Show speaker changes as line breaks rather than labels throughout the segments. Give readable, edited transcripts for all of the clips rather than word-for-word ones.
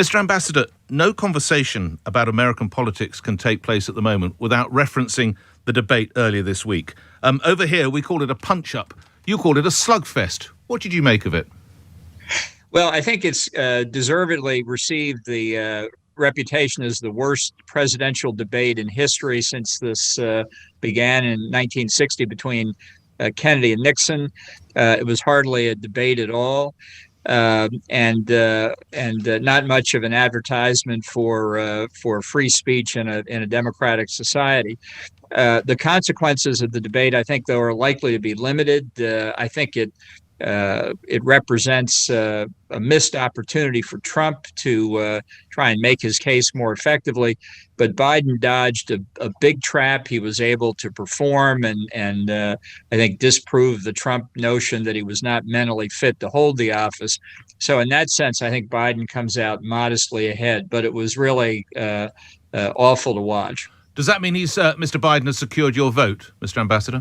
Mr. Ambassador, no conversation about American politics can take place at the moment without referencing the debate earlier this week. Over here, we call it a punch-up. You called it a slugfest. What did you make of it?
Well, I think it's deservedly received the reputation as the worst presidential debate in history since this began in 1960 between Kennedy and Nixon. It was hardly a debate at all. And not much of an advertisement for free speech in a democratic society. The consequences of the debate, I think, though, are likely to be limited. I think it represents a missed opportunity for Trump to try and make his case more effectively. But Biden dodged a big trap. He was able to perform and I think disprove the Trump notion that he was not mentally fit to hold the office. So in that sense, I think Biden comes out modestly ahead. But it was really awful to watch.
Does that mean Mr. Biden has secured your vote, Mr. Ambassador?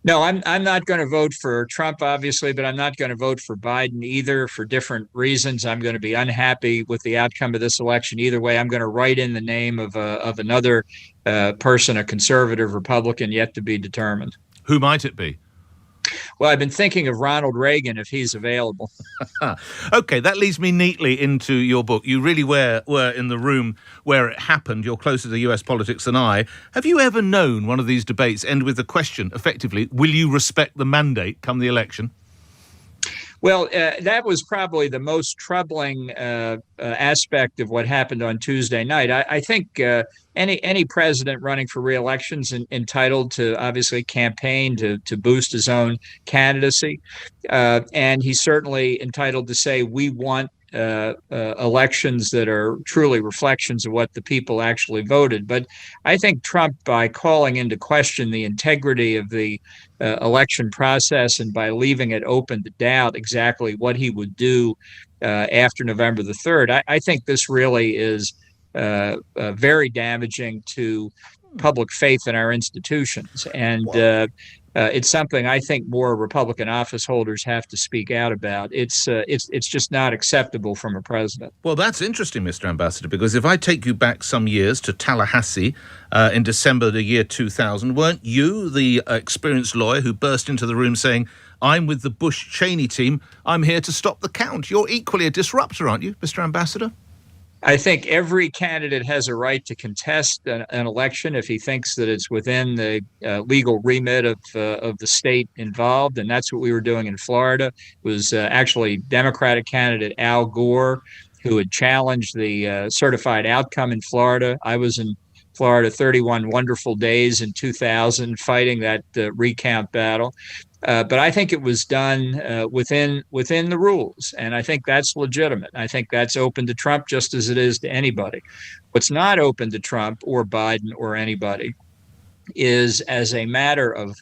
No, I'm not going to vote for Trump, obviously, but I'm not going to vote for Biden either for different reasons. I'm going to be unhappy with the outcome of this election either way. I'm going to write in the name of another person, a conservative Republican, yet to be determined.
Who might it be?
Well, I've been thinking of Ronald Reagan if he's available.
Okay, that leads me neatly into your book. You really were in the room where it happened. You're closer to US politics than I. Have you ever known one of these debates end with the question, effectively, will you respect the mandate come the election?
Well, that was probably the most troubling aspect of what happened on Tuesday night. I think any president running for re-election is entitled to obviously campaign to boost his own candidacy. And he's certainly entitled to say, we want elections that are truly reflections of what the people actually voted. But I think Trump, by calling into question the integrity of the election process and by leaving it open to doubt exactly what he would do after November the 3rd, I think this really is very damaging to public faith in our institutions. And it's something I think more Republican office holders have to speak out about. It's just not acceptable from a president.
Well, that's interesting, Mr. Ambassador, because if I take you back some years to Tallahassee in December the year 2000, weren't you the experienced lawyer who burst into the room saying, I'm with the Bush-Cheney team, I'm here to stop the count? You're equally a disruptor, aren't you, Mr. Ambassador?
I think every candidate has a right to contest an election if he thinks that it's within the legal remit of the state involved, and that's what we were doing in Florida. It was actually Democratic candidate Al Gore who had challenged the certified outcome in Florida. I was in Florida 31 wonderful days in 2000 fighting that recount battle. But I think it was done within the rules, and I think that's legitimate. I think that's open to Trump just as it is to anybody. What's not open to Trump or Biden or anybody is, as a matter of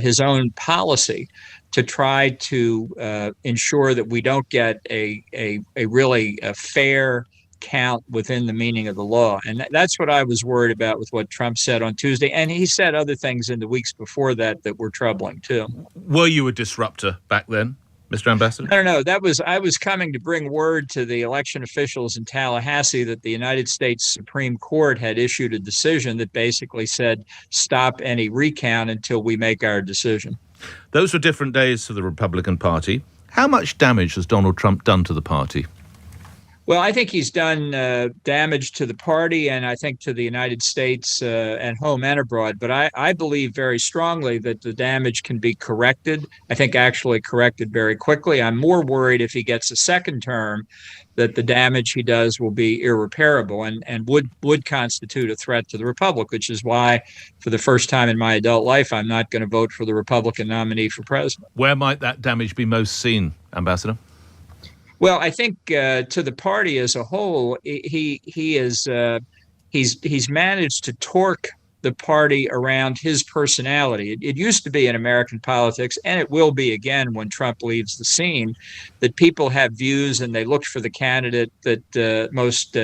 his own policy, to try to ensure that we don't get a really fair count within the meaning of the law. And that's what I was worried about with what Trump said on Tuesday. And he said other things in the weeks before that were troubling, too.
Were you a disruptor back then, Mr. Ambassador?
I don't know. I was coming to bring word to the election officials in Tallahassee that the United States Supreme Court had issued a decision that basically said, stop any recount until we make our decision.
Those were different days for the Republican Party. How much damage has Donald Trump done to the party?
Well, I think he's done damage to the party and I think to the United States at home and abroad. But I believe very strongly that the damage can be corrected. I think actually corrected very quickly. I'm more worried if he gets a second term that the damage he does will be irreparable and would constitute a threat to the Republic, which is why, for the first time in my adult life, I'm not going to vote for the Republican nominee for president.
Where might that damage be most seen, Ambassador?
Well, I think to the party as a whole, he's managed to torque the party around his personality. It used to be in American politics, and it will be again when Trump leaves the scene, that people have views and they look for the candidate that most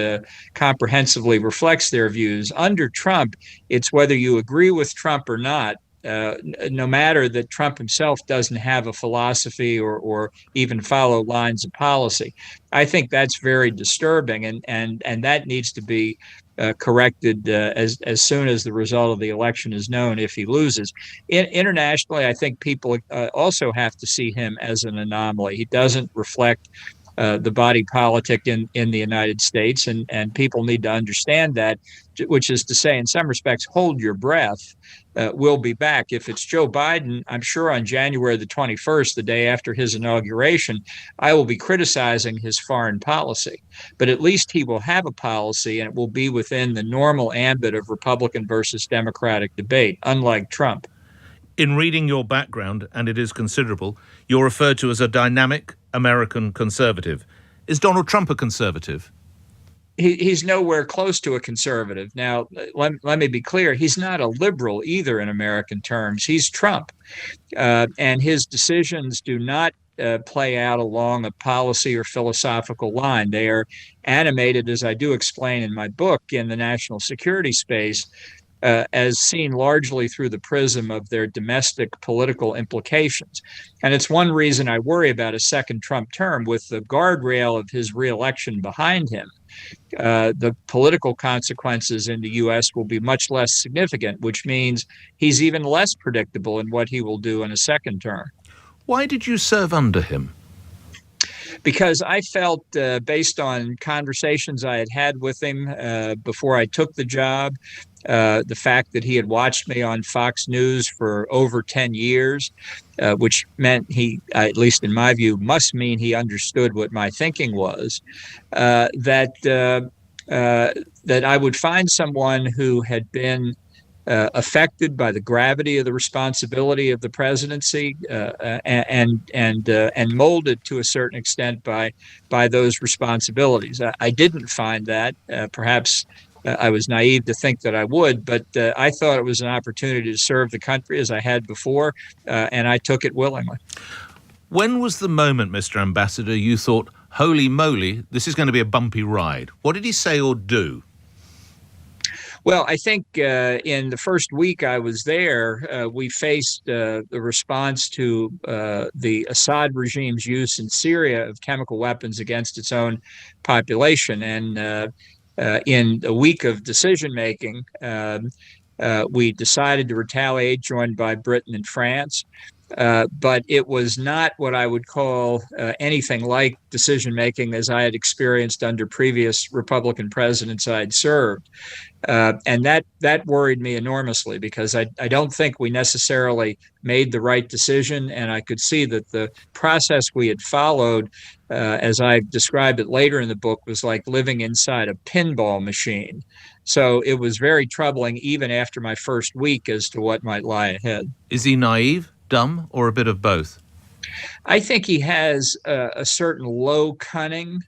comprehensively reflects their views. Under Trump, it's whether you agree with Trump or not, no matter that Trump himself doesn't have a philosophy or even follow lines of policy. I think that's very disturbing, and that needs to be corrected as soon as the result of the election is known if he loses. Internationally, I think people also have to see him as an anomaly. He doesn't reflect the body politic in the United States, and people need to understand that, which is to say, in some respects, hold your breath. We'll be back. If it's Joe Biden, I'm sure on January the 21st, the day after his inauguration, I will be criticizing his foreign policy. But at least he will have a policy, and it will be within the normal ambit of Republican versus Democratic debate, unlike Trump.
In reading your background, and it is considerable, you're referred to as a dynamic American conservative. Is Donald Trump a conservative?
He's nowhere close to a conservative. Now, let me be clear. He's not a liberal either in American terms. He's Trump. And his decisions do not play out along a policy or philosophical line. They are animated, as I do explain in my book, in the national security space, as seen largely through the prism of their domestic political implications. And it's one reason I worry about a second Trump term. With the guardrail of his reelection behind him, the political consequences in the U.S. will be much less significant, which means he's even less predictable in what he will do in a second term.
Why did you serve under him?
Because I felt, based on conversations I had had with him before I took the job, the fact that he had watched me on Fox News for over 10 years, which meant he, at least in my view, must mean he understood what my thinking was, that I would find someone who had been affected by the gravity of the responsibility of the presidency, and molded to a certain extent by those responsibilities. I didn't find that. Perhaps I was naive to think that I would, but I thought it was an opportunity to serve the country as I had before, and I took it willingly.
When was the moment, Mr. Ambassador, you thought, holy moly, this is going to be a bumpy ride? What did he say or do?
Well, I think in the first week I was there, we faced the response to the Assad regime's use in Syria of chemical weapons against its own population. And in a week of decision making, we decided to retaliate, joined by Britain and France. But it was not what I would call anything like decision making as I had experienced under previous Republican presidents I'd served. And that worried me enormously, because I don't think we necessarily made the right decision. And I could see that the process we had followed, as I described it later in the book, was like living inside a pinball machine. So it was very troubling, even after my first week, as to what might lie ahead.
Is he naive, dumb, or a bit of both?
I think he has a certain low cunning.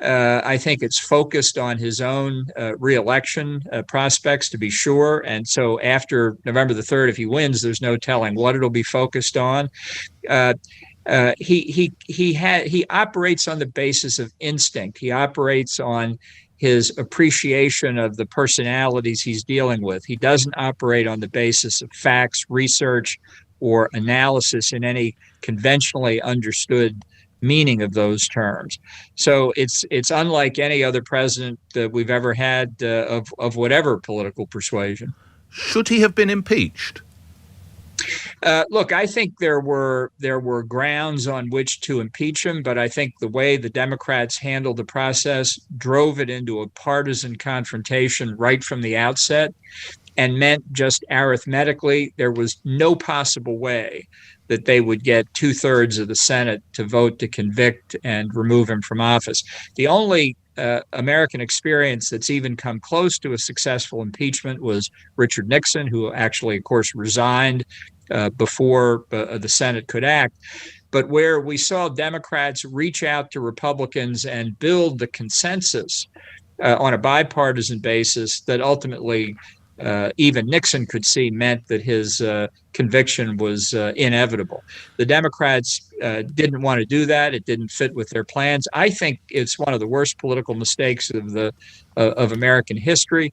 I think it's focused on his own reelection prospects, to be sure. And so after November the 3rd, if he wins, there's no telling what it'll be focused on. He operates on the basis of instinct. He operates on his appreciation of the personalities he's dealing with. He doesn't operate on the basis of facts, research, or analysis in any conventionally understood meaning of those terms. So it's unlike any other president that we've ever had of whatever political persuasion.
Should he have been impeached?
Look, I think there were grounds on which to impeach him, but I think the way the Democrats handled the process drove it into a partisan confrontation right from the outset, and meant just arithmetically there was no possible way that they would get 2/3 of the Senate to vote to convict and remove him from office. The only American experience that's even come close to a successful impeachment was Richard Nixon, who actually, of course, resigned before the Senate could act. But where we saw Democrats reach out to Republicans and build the consensus on a bipartisan basis that ultimately even Nixon could see meant that his conviction was inevitable. The Democrats didn't want to do that. It didn't fit with their plans. I think it's one of the worst political mistakes of American history.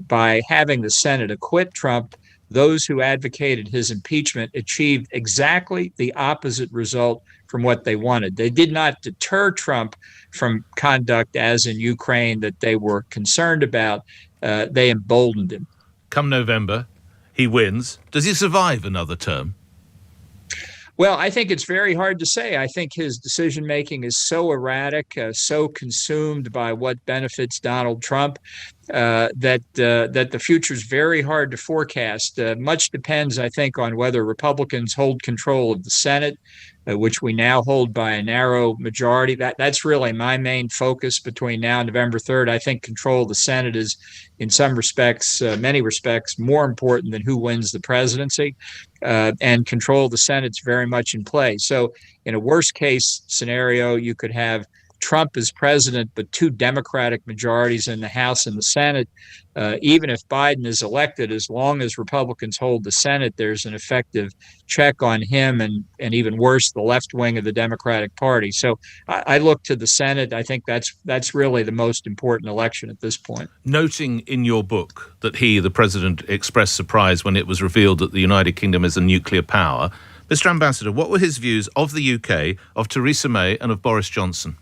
By having the Senate acquit Trump, those who advocated his impeachment achieved exactly the opposite result from what they wanted. They did not deter Trump from conduct, as in Ukraine, that they were concerned about. They emboldened him.
Come November, he wins. Does he survive another term?
Well, I think it's very hard to say. I think his decision making is so erratic, so consumed by what benefits Donald Trump, that the future is very hard to forecast. Much depends, I think, on whether Republicans hold control of the Senate, which we now hold by a narrow majority. That's really my main focus between now and November 3rd. I think control of the Senate is, in some respects, many respects, more important than who wins the presidency. And control of the Senate's very much in play. So in a worst case scenario, you could have Trump as president, but two Democratic majorities in the House and the Senate. Even if Biden is elected, as long as Republicans hold the Senate, there's an effective check on him and even worse, the left wing of the Democratic Party. So I look to the Senate. I think that's really the most important election at this point.
Noting in your book that the president, expressed surprise when it was revealed that the United Kingdom is a nuclear power, Mr. Ambassador, what were his views of the UK, of Theresa May and of Boris Johnson?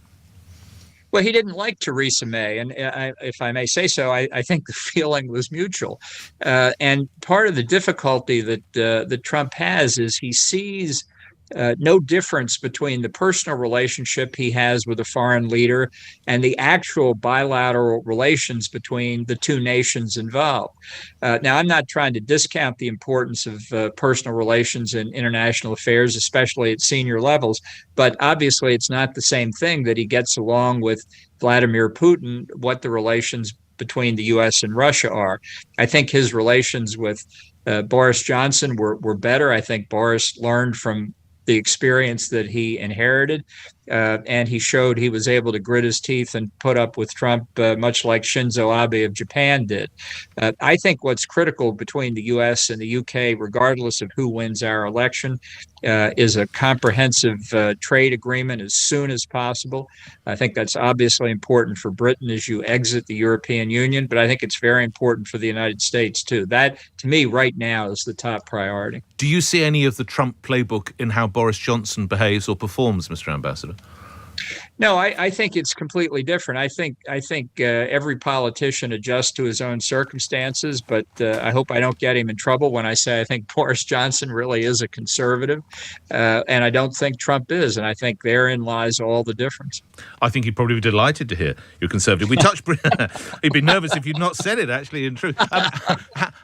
Well, he didn't like Theresa May, and if I may say so, I think the feeling was mutual. And part of the difficulty that Trump has is he sees no difference between the personal relationship he has with a foreign leader and the actual bilateral relations between the two nations involved. Now, I'm not trying to discount the importance of personal relations in international affairs, especially at senior levels, but obviously it's not the same thing that he gets along with Vladimir Putin, what the relations between the U.S. and Russia are. I think his relations with Boris Johnson were better. I think Boris learned from the experience that he inherited, and he showed he was able to grit his teeth and put up with Trump, much like Shinzo Abe of Japan did. I think what's critical between the U.S. and the U.K., regardless of who wins our election, is a comprehensive trade agreement as soon as possible. I think that's obviously important for Britain as you exit the European Union, but I think it's very important for the United States, too. That, to me, right now is the top priority.
Do you see any of the Trump playbook in how Boris Johnson behaves or performs, Mr. Ambassador?
No, I think it's completely different. I think every politician adjusts to his own circumstances, but I hope I don't get him in trouble when I say I think Boris Johnson really is a conservative, and I don't think Trump is, and I think therein lies all the difference.
I think he'd probably be delighted to hear you're conservative. We touched. He'd be nervous if you'd not said it. Actually, in truth,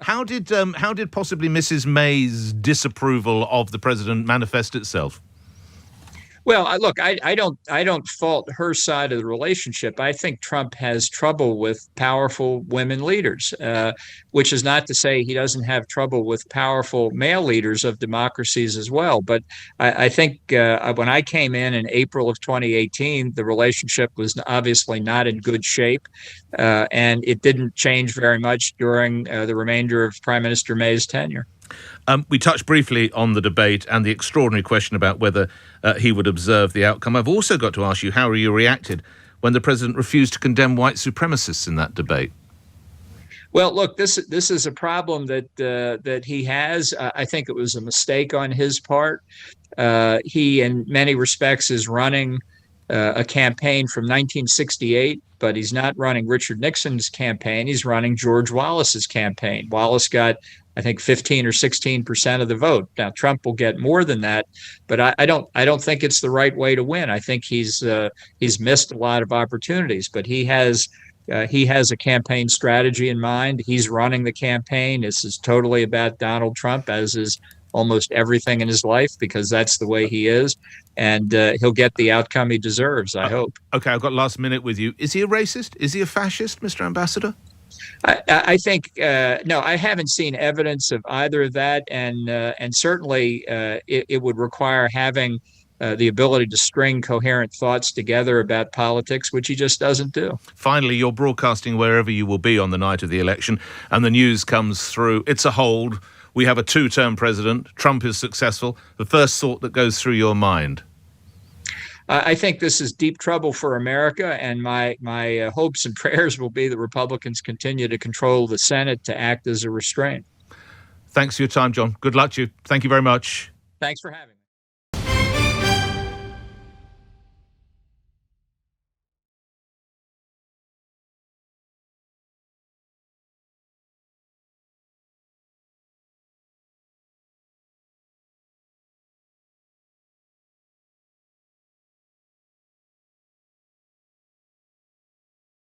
how did possibly Mrs. May's disapproval of the president manifest itself?
Well, look, I don't fault her side of the relationship. I think Trump has trouble with powerful women leaders, which is not to say he doesn't have trouble with powerful male leaders of democracies as well. But I think when I came in April of 2018, the relationship was obviously not in good shape, and it didn't change very much during the remainder of Prime Minister May's tenure.
We touched briefly on the debate and the extraordinary question about whether he would observe the outcome. I've also got to ask you how you reacted when the president refused to condemn white supremacists in that debate.
Well, look, this is a problem that he has. I think it was a mistake on his part. He, in many respects, is running a campaign from 1968, but he's not running Richard Nixon's campaign. He's running George Wallace's campaign. Wallace got, I think, 15 or 16% of the vote. Now Trump will get more than that, but I don't think it's the right way to win. I think he's missed a lot of opportunities, but he has a campaign strategy in mind. He's running the campaign. This is totally about Donald Trump, as is almost everything in his life, because that's the way he is, and he'll get the outcome he deserves, I hope.
Okay, I've got last minute with you. Is he a racist? Is he a fascist, Mr. Ambassador?
I think no. I haven't seen evidence of either of that, and certainly it would require having the ability to string coherent thoughts together about politics, which he just doesn't do.
Finally, you're broadcasting wherever you will be on the night of the election, and the news comes through. It's a hold. We have a two-term president. Trump is successful. The first thought that goes through your mind?
I think this is deep trouble for America, and my hopes and prayers will be that Republicans continue to control the Senate to act as a restraint.
Thanks for your time, John. Good luck to you. Thank you very much.
Thanks for having me.